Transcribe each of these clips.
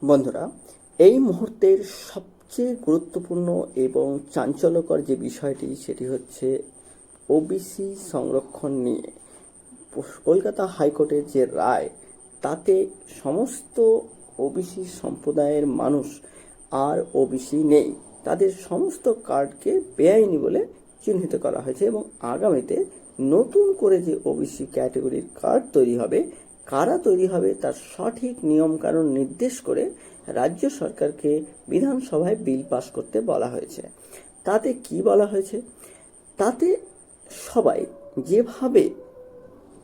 বন্ধুরা, এই মুহূর্তের সবচেয়ে গুরুত্বপূর্ণ এবং চাঞ্চল্যকর যে বিষয়টি সেটি হচ্ছে ওবিসি সংরক্ষণ নিয়ে কলকাতা হাইকোর্টের যে রায়, তাতে সমস্ত ওবিসি সম্প্রদায়ের মানুষ আর ওবিসি নেই, তাদের সমস্ত কার্ডকে বেআইনি বলে চিহ্নিত করা হয়েছে এবং আগামীতে নতুন করে যে ওবিসি ক্যাটাগরির কার্ড তৈরি হবে, কারা তৈরি হবে তার সঠিক নিয়মকানুন নির্দেশ করে রাজ্য সরকারকে বিধানসভায় বিল পাস করতে বলা হয়েছে। তাতে কি বলা হয়েছে? তাতে সবাই যেভাবে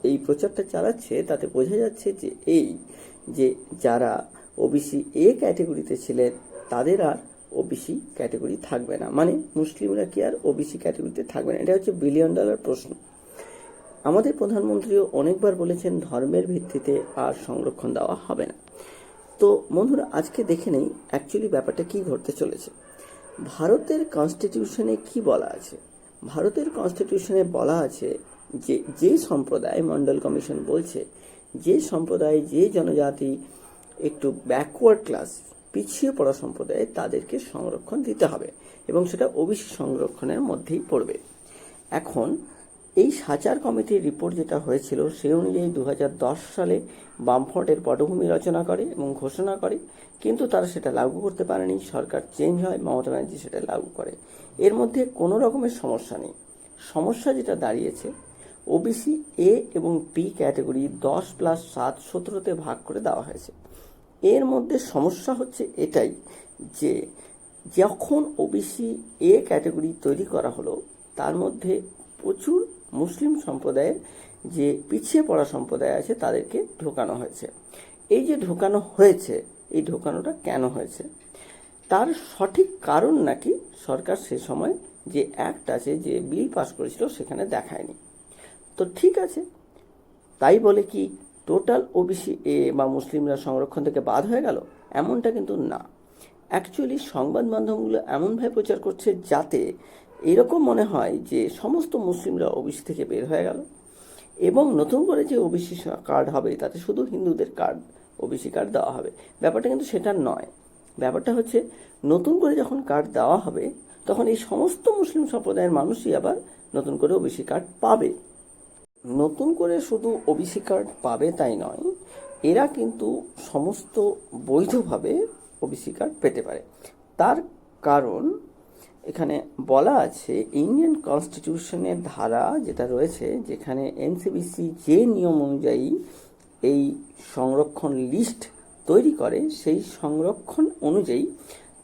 এই প্রচারটা চালাচ্ছে তাতে বোঝা যাচ্ছে যে যারা ওবিসি এ ক্যাটাগরিতে ছিলেন তাদের আর ওবিসি ক্যাটাগরি থাকবে না, মানে মুসলিমরা কি আর ওবিসি ক্যাটাগরিতে থাকবে না। এটা হচ্ছে $1 বিলিয়ন প্রশ্ন। আমাদের প্রধানমন্ত্রীও অনেকবার বলেছেন ধর্মের ভিত্তিতে আর সংরক্ষণ দেওয়া হবে না। তো বন্ধুরা, আজকে দেখে নেই অ্যাকচুয়ালি ব্যাপারটা কি ঘটতে চলেছে। ভারতের কনস্টিটিউশনে কি বলা আছে? ভারতের কনস্টিটিউশনে বলা আছে যে সম্প্রদায়, মন্ডল কমিশন বলছে, যে সম্প্রদায়, যে জনজাতি একটু ব্যাকওয়ার্ড ক্লাস, পিছিয়ে পড়া সম্প্রদায়, তাদেরকে সংরক্ষণ দিতে হবে এবং সেটা ওবিসি সংরক্ষণের মধ্যেই পড়বে। এখন এই সাচার কমিটির রিপোর্ট যেটা হয়েছিল সেই অনুযায়ী 2010 সালে বামফ্রন্টের পটভূমি রচনা করে এবং ঘোষণা করে, কিন্তু তারা সেটা লাগু করতে পারেনি। সরকার চেঞ্জ হয়, মমতা ব্যানার্জি সেটা লাগু করে। এর মধ্যে কোনো রকমের সমস্যা নেই। সমস্যা যেটা দাঁড়িয়েছে, ওবিসি এ এবং বি ক্যাটাগরি 10+7 17তে ভাগ করে দেওয়া হয়েছে। এর মধ্যে সমস্যা হচ্ছে এটাই যে যখন ওবিসি এ ক্যাটাগরি তৈরি করা হলো, তার মধ্যে প্রচুর মুসলিম সম্প্রদায়ের যে পিছিয়ে পড়া সম্প্রদায় আছে তাদেরকে ঢোকানো হয়েছে। এই যে ঢোকানো হয়েছে, এই ঢোকানোটা কেন হয়েছে তার সঠিক কারণ নাকি সরকার সে সময় যে অ্যাক্ট আছে, যে বিল পাস করেছিল, সেখানে দেখায়নি। তো ঠিক আছে, তাই বলে কি টোটাল ওবিসি এ বা মুসলিমরা সংরক্ষণ থেকে বাদ হয়ে গেল? এমনটা কিন্তু না। অ্যাকচুয়ালি সংবাদ মাধ্যমগুলো এমনভাবে প্রচার করছে যাতে এরকম মনে হয় যে সমস্ত মুসলিমরা ওবিসি থেকে বের হয়ে গেল এবং নতুন করে যে ওবিসি কার্ড হবে তাতে শুধু হিন্দুদের কার্ড, ওবিসি কার্ড দেওয়া হবে। ব্যাপারটা কিন্তু সেটা নয়। ব্যাপারটা হচ্ছে নতুন করে যখন কার্ড দেওয়া হবে তখন এই সমস্ত মুসলিম সম্প্রদায়ের মানুষই আবার নতুন করে ওবিসি কার্ড পাবে। নতুন করে শুধু ওবিসি কার্ড পাবে তাই নয়, এরা কিন্তু সমস্ত বৈধভাবে ওবিসি কার্ড পেতে পারে। তার কারণ এখানে বলা আছে, ইন্ডিয়ান কনস্টিটিউশনের ধারা যেটা রয়েছে, যেখানে এনসিবিসি যে নিয়ম অনুযায়ী এই সংরক্ষণ লিস্ট তৈরি করে, সেই সংরক্ষণ অনুযায়ী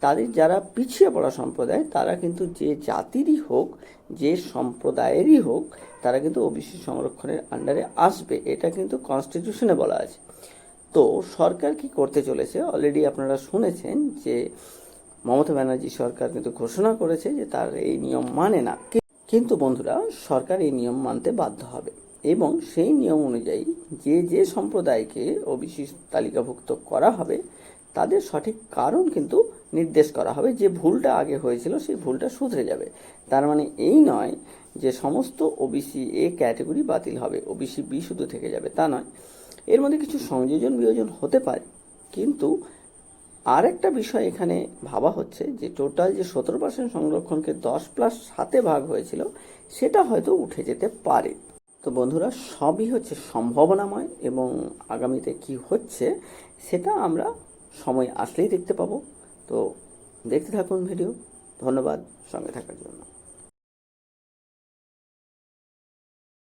তাদের যারা পিছিয়ে পড়া সম্প্রদায়, তারা কিন্তু যে জাতিরই হোক, যে সম্প্রদায়েরই হোক, তারা কিন্তু ওবিসি সংরক্ষণের আন্ডারে আসবে। এটা কিন্তু কনস্টিটিউশনে বলা আছে। তো সরকার কি করতে চলেছে, অলরেডি আপনারা শুনেছেন যে মমতা ব্যানার্জি সরকার কিন্তু ঘোষণা করেছে যে তার এই নিয়ম মানে না। কিন্তু বন্ধুরা, সরকার এই নিয়ম মানতে বাধ্য হবে এবং সেই নিয়ম অনুযায়ী যে সম্প্রদায়কে ওবিসি তালিকাভুক্ত করা হবে তাদের সঠিক কারণ কিন্তু নির্দেশ করা হবে। যে ভুলটা আগে হয়েছিল সেই ভুলটা শুধরে যাবে। তার মানে এই নয় যে সমস্ত ওবিসি এ ক্যাটাগরি বাতিল হবে, ওবিসি বি শুধু থেকে যাবে, তা নয়। এর মধ্যে কিছু সংযোজন বিয়োজন হতে পারে, কিন্তু আর একটা বিষয় এখানে ভাবা হচ্ছে যে টোটাল যে 17% সংরক্ষণকে 10+7 ভাগ হয়েছিল, সেটা হয়তো উঠে যেতে পারে। তো বন্ধুরা, সবই হচ্ছে সম্ভাবনাময় এবং আগামীতে কি হচ্ছে সেটা আমরা সময় আসলেই দেখতে পাবো। তো দেখতে থাকুন ভিডিও। ধন্যবাদ সঙ্গে থাকার জন্য।